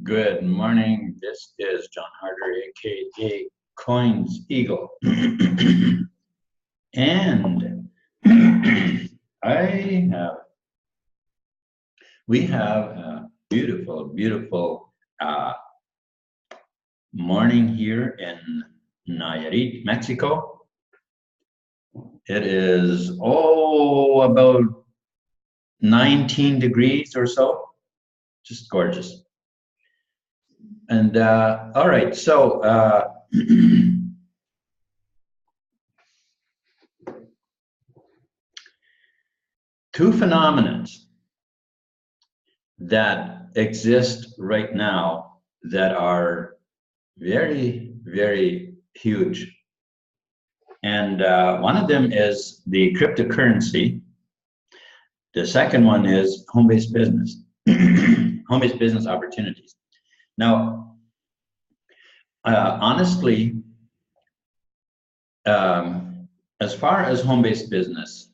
Good morning. This is John Harder, aka Coins Eagle. And we have a beautiful, beautiful morning here in Nayarit, Mexico. It is about 19 degrees or so. Just gorgeous. And all right, so two phenomena that exist right now that are very, very huge. And one of them is the cryptocurrency. The second one is home-based business, home-based business opportunities. Now, honestly, as far as home-based business,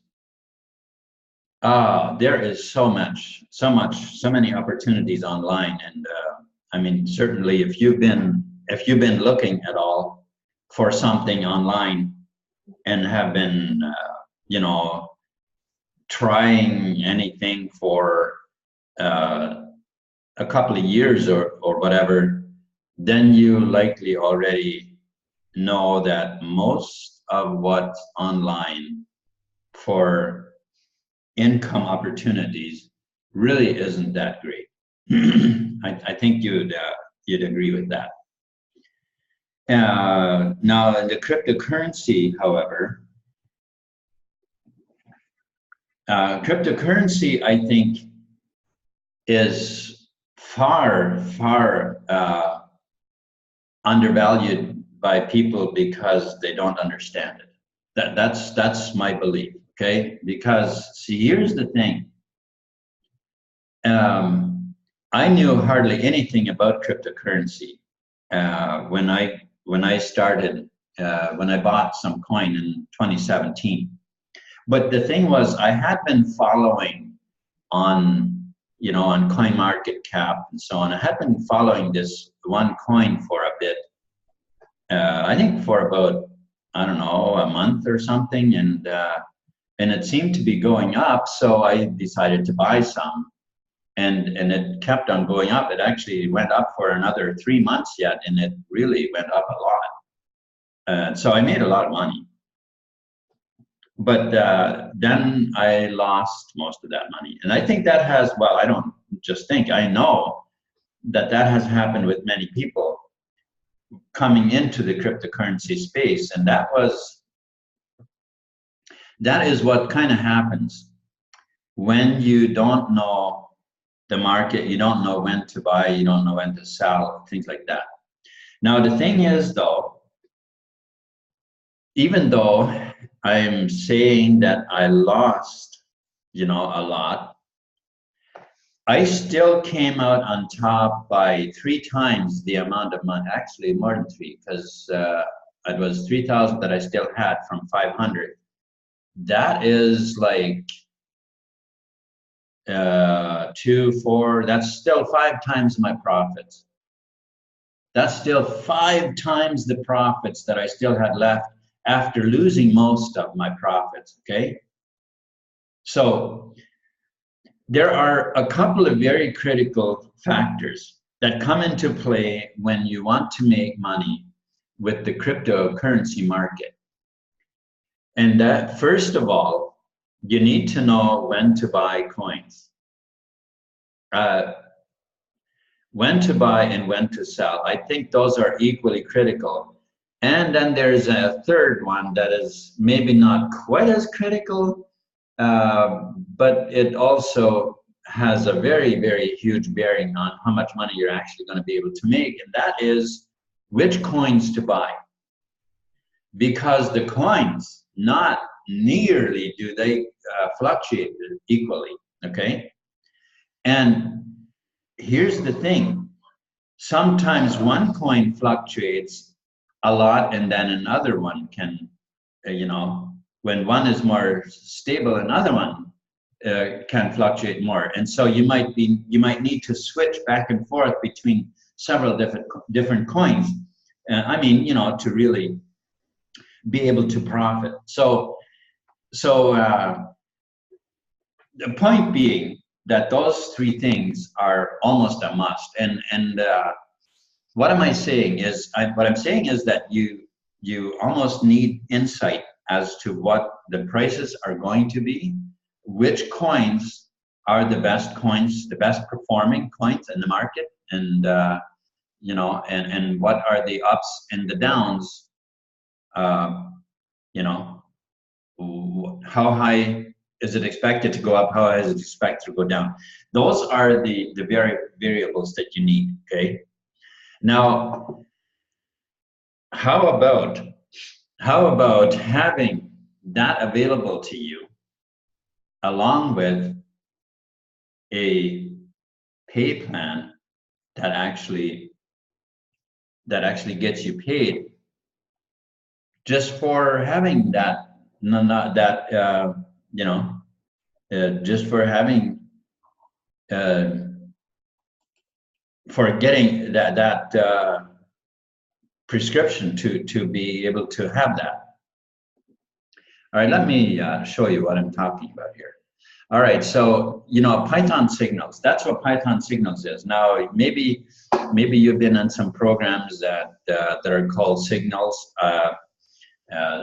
there is so many opportunities online, and I mean, certainly, if you've been looking at all for something online and have been, trying anything for a couple of years or whatever, then you likely already know that most of what's online for income opportunities really isn't that great. I think you'd agree with that. Now, in the cryptocurrency, however, cryptocurrency, I think, is far undervalued by people because they don't understand it. That's my belief. Okay, because see, here's the thing. I knew hardly anything about cryptocurrency when I started, when I bought some coin in 2017. But the thing was, I had been following on, on CoinMarketCap and so on. I had been following this one coin for a bit. I think for about, I don't know, a month or something, and it seemed to be going up, so I decided to buy some, and it kept on going up. It actually went up for another 3 months yet, and it really went up a lot. So I made a lot of money. But then I lost most of that money. And I think that has, well, I don't just think, I know that has happened with many people coming into the cryptocurrency space. And that is what kind of happens when you don't know the market, you don't know when to buy, you don't know when to sell, things like that. Now, the thing is, though, even though I'm saying that I lost, a lot, I still came out on top by 3 times the amount of money, actually more than 3, because it was 3,000 that I still had from 500. That is like 2, 4, that's still 5 times my profits. That's still 5 times the profits that I still had left after losing most of my profits, okay? So there are a couple of very critical factors that come into play when you want to make money with the cryptocurrency market. And that, first of all, you need to know when to buy coins. When to buy and when to sell. I think those are equally critical. And then there's a third one that is maybe not quite as critical, but it also has a very, very huge bearing on how much money you're actually going to be able to make, and that is which coins to buy. Because the coins, not nearly do they fluctuate equally, okay? And here's the thing. Sometimes one coin fluctuates a lot, and then another one can, when one is more stable, another one can fluctuate more, and so you might need to switch back and forth between several different coins. I mean, you know, to really be able to profit. So the point being that those three things are almost a must. And what am I saying is, what I'm saying is that you almost need insight as to what the prices are going to be, which coins are the best coins, the best performing coins in the market, and you know, and what are the ups and the downs. You know, how high is it expected to go up? How high is it expected to go down? Those are the variables that you need. Okay. Now, how about having that available to you, along with a pay plan that actually gets you paid just for having that, you know, just for having, for getting that prescription to be able to have that. All right, let me show you what I'm talking about here. All right, so, you know, Python Signals, that's what Python Signals is. Now, maybe you've been in some programs that are called Signals,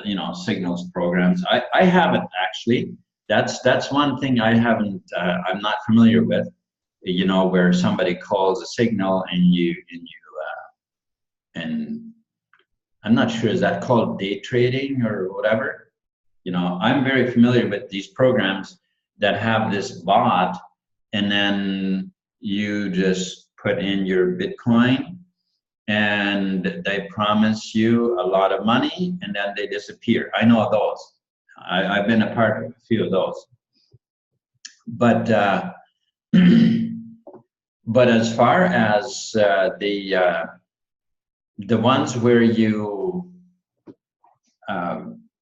you know, Signals programs. I haven't actually. That's one thing I haven't, I'm not familiar with, you know, where somebody calls a signal and I'm not sure, is that called day trading or whatever? You know, I'm very familiar with these programs that have this bot, and then you just put in your Bitcoin and they promise you a lot of money and then they disappear. I know those. I've been a part of a few of those. But but as far as the ones where you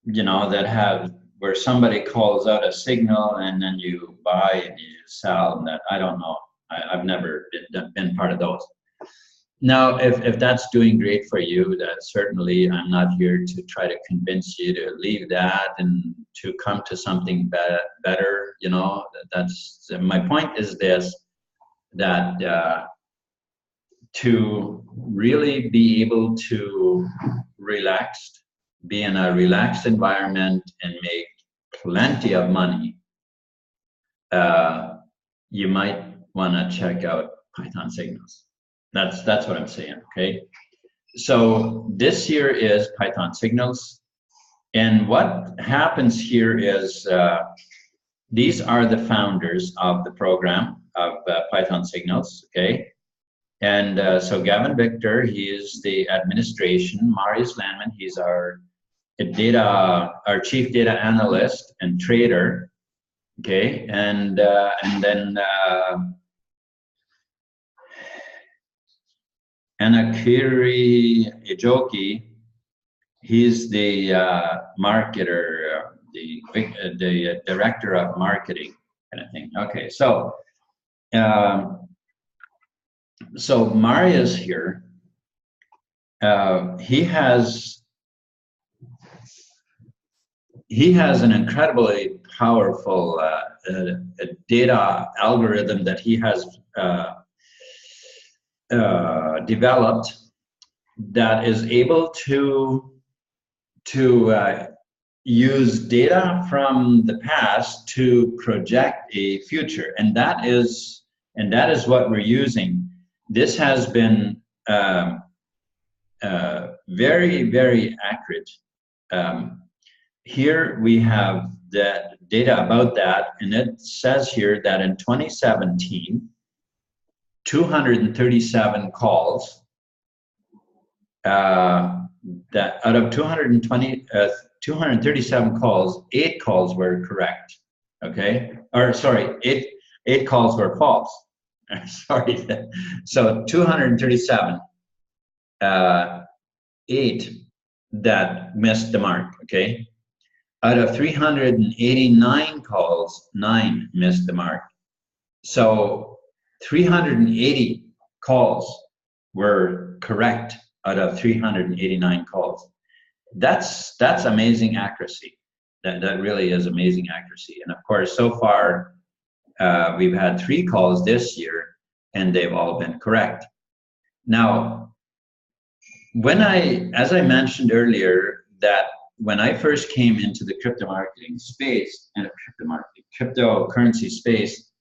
you know, that have, where somebody calls out a signal and then you buy and you sell, and that, I don't know. I've never been part of those. Now, if that's doing great for you, that certainly, I'm not here to try to convince you to leave that and to come to something better. You know, that's my point. Is this, that to really be able to be in a relaxed environment and make plenty of money, you might want to check out Python Signals. That's what I'm saying. Okay, so this here is Python Signals, and what happens here is these are the founders of the program of Python Signals. Okay, and so Gavin Victor, he is the administration. Marius Landman, he's our chief data analyst and trader. Okay, and then Anakiri Ijoki, he's the marketer, the director of marketing kind of thing. Okay, so so Marius here, he has an incredibly powerful data algorithm that he has developed, that is able to use data from the past to project a future, and that is what we're using. This has been very, very accurate. Here we have the data about that, and it says here that in 2017, 237 calls, that out of 237 calls, 8 calls were correct. Okay, or sorry, eight calls were false. Sorry, so 237, 8 that missed the mark. Okay, Out of 389 calls, 9 missed the mark. So 380 calls were correct out of 389 calls. That's amazing accuracy. That really is amazing accuracy. And of course, so far, we've had 3 calls this year, and they've all been correct. Now, as I mentioned earlier, that when I first came into the crypto marketing space and cryptocurrency space,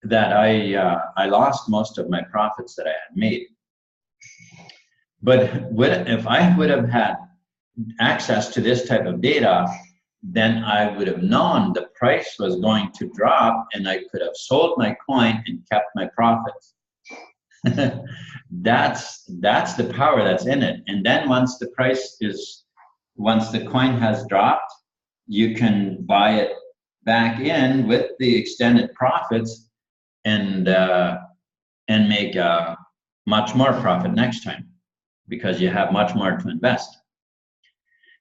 that I lost most of my profits that I had made. But if I would have had access to this type of data, then I would have known the price was going to drop, and I could have sold my coin and kept my profits. That's the power that's in it. And then once the coin has dropped, you can buy it back in with the extended profits and make much more profit next time, because you have much more to invest.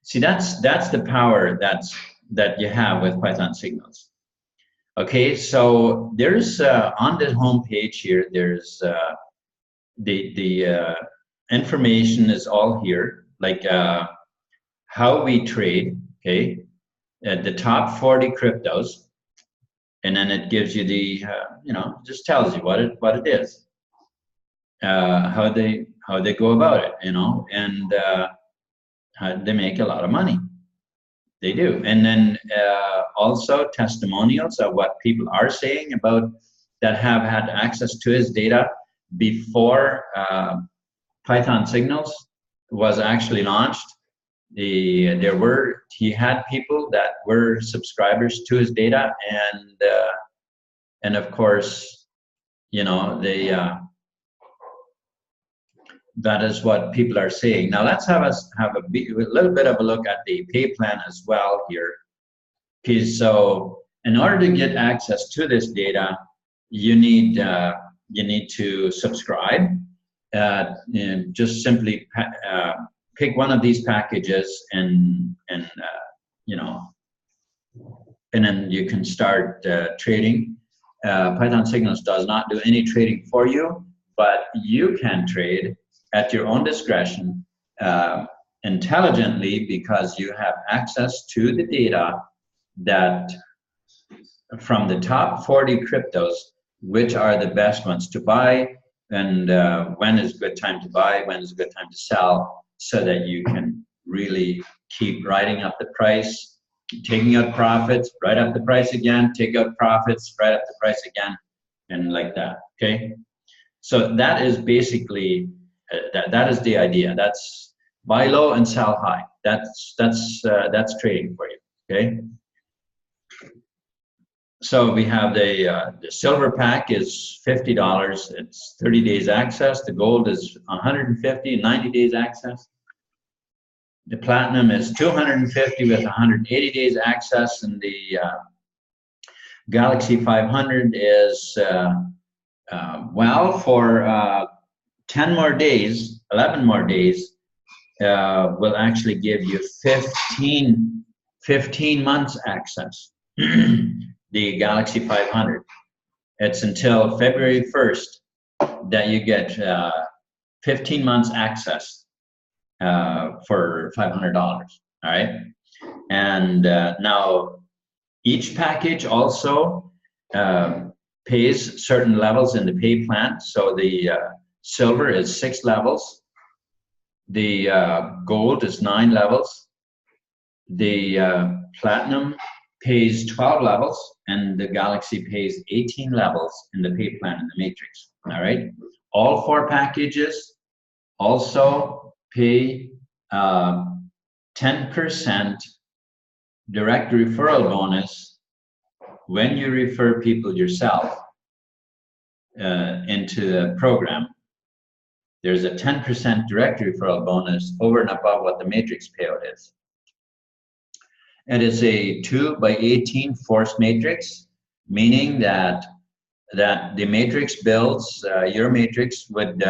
See, that's the power that you have with Python Signals. Okay, so there's on the home page here, there's the information is all here, like how we trade. Okay, at the top 40 cryptos, and then it gives you the just tells you what it is, how they go about it, and they make a lot of money. They do. And then also testimonials of what people are saying about that have had access to his data before Python Signals was actually launched. He had people that were subscribers to his data, and of course, that is what people are saying. Now let's have a little bit of a look at the pay plan as well here. Okay, so in order to get access to this data, you need to subscribe. And just simply pick one of these packages, and then you can start trading. Python Signals does not do any trading for you, but you can trade at your own discretion, intelligently, because you have access to the data that from the top 40 cryptos, which are the best ones to buy, and when is a good time to buy, when is a good time to sell, so that you can really keep riding up the price, taking out profits, ride up the price again, take out profits, ride up the price again, and like that. Okay, so that is basically that is the idea. That's buy low and sell high. That's trading for you. Okay. So we have the silver pack is $50. It's 30 days access. The gold is 150, 90 days access. The platinum is 250 with 180 days access, and the Galaxy 500 is for 10 more days, 11 more days, will actually give you 15 months access. The Galaxy 500. It's until February 1st that you get 15 months access for $500. All right, and now each package also pays certain levels in the pay plan. So the silver is 6 levels, the gold is 9 levels, the platinum pays 12 levels, and the Galaxy pays 18 levels in the pay plan in the matrix. All right, all 4 packages also pay 10% direct referral bonus when you refer people yourself into the program. There's a 10% direct referral bonus over and above what the matrix payout is. It is a 2x18 force matrix, meaning that the matrix builds, your matrix would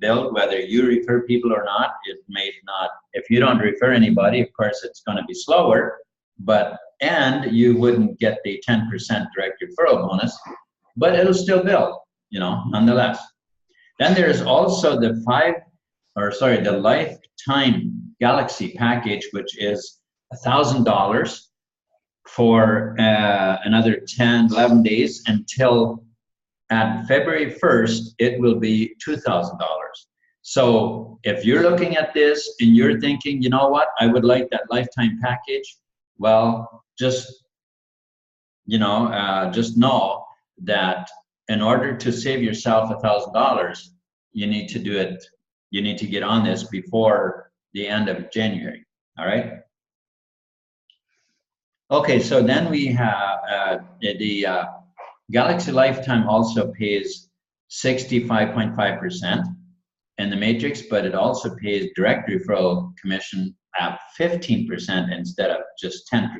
build whether you refer people or not. It may not, if you don't refer anybody, of course, it's going to be slower. and you wouldn't get the 10% direct referral bonus, but it'll still build, nonetheless. Then there's also the lifetime Galaxy package, which is $1,000 for another 10, 11 days until at February 1st, it will be $2,000. So if you're looking at this and you're thinking, you know what, I would like that lifetime package, well, just know that in order to save yourself $1,000, you need to do it. You need to get on this before the end of January. All right. Okay, so then we have the Galaxy Lifetime also pays 65.5% in the matrix, but it also pays direct referral commission at 15% instead of just 10%.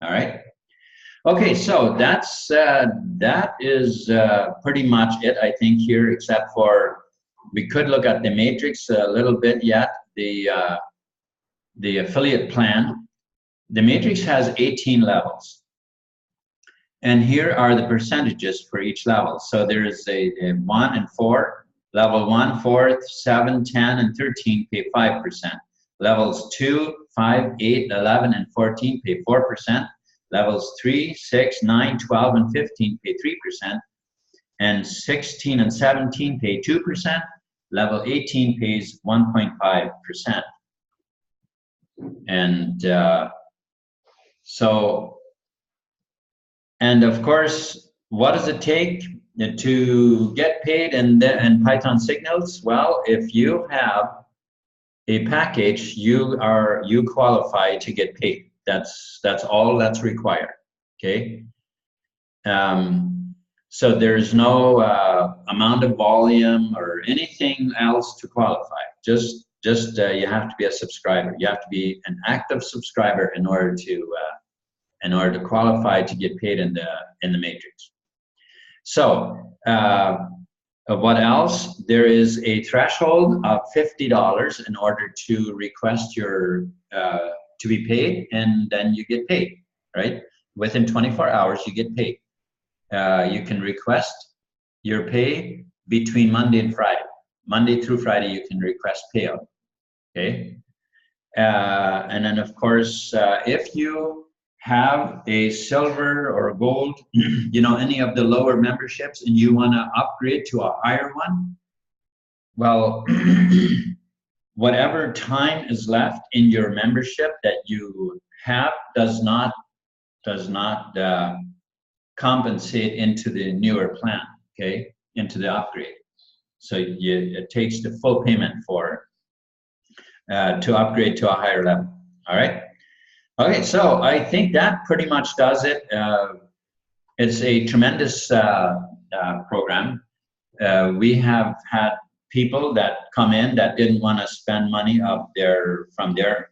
All right. Okay, so that is pretty much it, I think, here, except for we could look at the matrix a little bit yet. The affiliate plan. The matrix has 18 levels. And here are the percentages for each level. So there is a 1 and 4. Level 1, 4, 7, 10, and 13 pay 5%. Levels 2, 5, 8, 11, and 14 pay 4%. Levels 3, 6, 9, 12, and 15 pay 3%. And 16 and 17 pay 2%. Level 18 pays 1.5%. And and of course, what does it take to get paid in Python Signals? Well, if you have a package, you qualify to get paid. That's all that's required. Okay. So there's no amount of volume or anything else to qualify. Just you have to be a subscriber. You have to be an active subscriber in order to qualify to get paid in the matrix. So what else? There is a threshold of $50 in order to request your to be paid, and then you get paid, right? Within 24 hours, you get paid. You can request your pay between Monday and Friday. Monday through Friday, you can request payout. Okay. And then, of course, if you have a silver or gold, any of the lower memberships, and you want to upgrade to a higher one, well, whatever time is left in your membership that you have does not compensate into the newer plan, okay, into the upgrade. So it takes the full payment for to upgrade to a higher level. All right. Okay, so I think that pretty much does it. It's a tremendous program. We have had people that come in that didn't want to spend money from their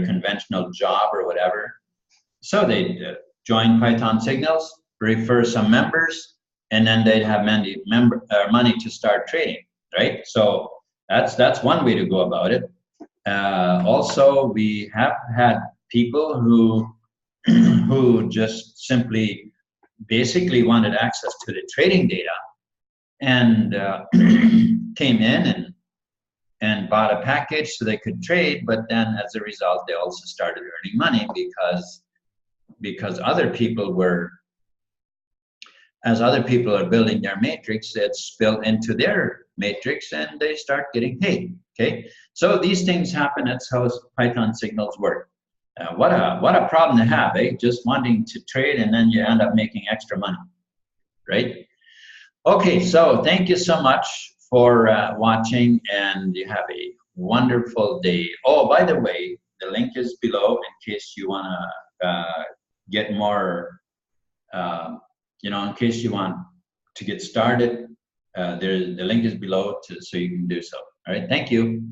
conventional job or whatever. So they join Python Signals, refer some members, and then they'd have money to start trading, right? So that's one way to go about it. Also, we have had people who just simply basically wanted access to the trading data and came in and bought a package so they could trade, but then as a result, they also started earning money because other people are building their matrix, it's built into their matrix and they start getting paid. Okay, so these things happen. That's how Python Signals work. What a problem to have, eh? Just wanting to trade and then you end up making extra money, right? Okay, so thank you so much for watching, and you have a wonderful day. Oh, by the way, the link is below in case you want to get more, in case you want to get started. The link is below so you can do so. All right, thank you.